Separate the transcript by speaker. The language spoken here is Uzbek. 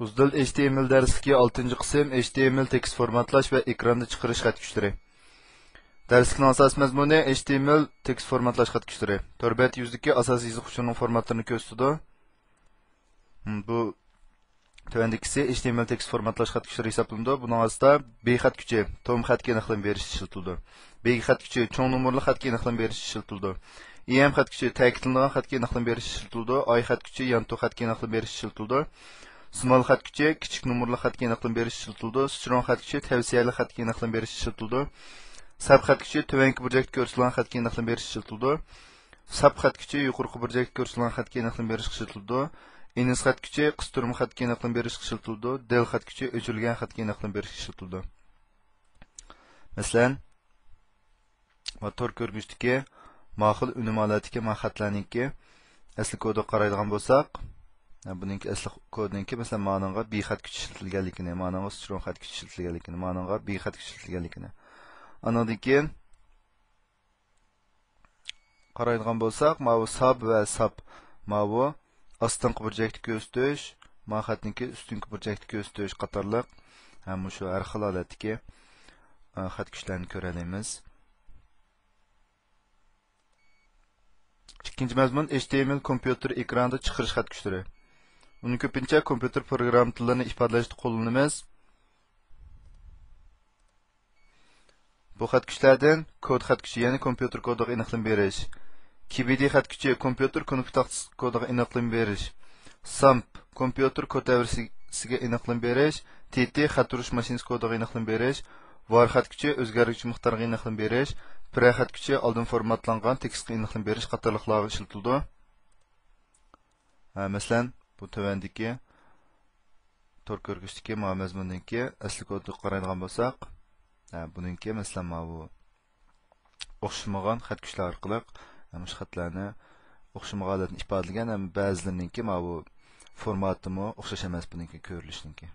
Speaker 1: Uzdil HTML darsligi 6 qism HTML tekst formatlash va ekranda chiqarish xat kuchlari. Darslikning asosiy mazmuni HTML tekst formatlash xat kuchlari. To'rbet yuzdagi asosiy yozuv uchun formatlarini ko'rsatadi. Bu tövəndikisi HTML tekst formatlash xat kuchlari hisoblanadi. Buning asosida B xat kuchi tom xatga aniqlab berish ishlatiladi. B xat kuchi cho'ng nomerli xatga aniqlab berish ishlatiladi. EM xat kuchi ta'kidlangan xatga aniqlab berish ishlatiladi. I xat kuchi yantoq xatga aniqlab berish ishlatiladi. Small xat kuchi kichik nomerli xatga aniqlab berish ishlatiladi. Strong xat kuchi tavsiyali xatga aniqlab berish ishlatiladi. Sub xat kuchi tövənki burjakda ko'rsatilgan xatga aniqlab berish ishlatiladi. Sub xat kuchi yuqorqi burjakda ko'rsatilgan xatga aniqlab berish ishlatiladi. Iniz xat kuchi qistirma xatga aniqlab berish ishlatiladi. Del xat kuchi o'chirilgan xatga aniqlab berish ishlatiladi. Masalan, motor ko'rgichdagi ma'qul unum holatidagi xatlarniki asli kodga qaraydigan bo'lsak, buningki asli kodningki masalan ma'noga B xat kuchi ishlatilganligini, ma'noga strong xat kuchi ishlatilganligini, ma'noga B xat kuchi ishlatilganligini. Andan keyin qaraydigan bo'lsak, bu sub va sub bu ostinqi burjakda ko'rsatish, xatniki ustunqi burjakda ko'rsatish qatorliq ham shu har xil holatdagi xat kuchlarini ko'ramiz. İkinci mazmun HTML kompüter ekranda chiqarish xat kuchlari. Uni ko'pincha kompüter program tillarini ifodalashda qo'llanamiz. Bu xat kuchlardan kod xat kuchi, ya'ni kompüter kodiga aniqlik berish. KBD xat kuchi kompüter konfiguratsiya kodiga aniqlik berish. SAMP kompüter kod davrasiga aniqlik berish. TT xat urish mashinasi kodiga aniqlik berish. Var xat kuchi o'zgaruvchi miqdorga aniqlik berish. Pre xat kuchi oldin formatlangan tekstga aniqlik berish qatorliqlarga ishlatiladi. Masalan, bu tövəndiki tor ko'rgichdagi mazmundagi asli kodga qaraydigan bo'lsak, buningki masalan bu o'xshamagan xat kuchlar orqali shu xatlarni o'xshamagan holatni ifodalagan, ham ba'zilarininki bu formatimi o'xshash emas buningki ko'rilishniki.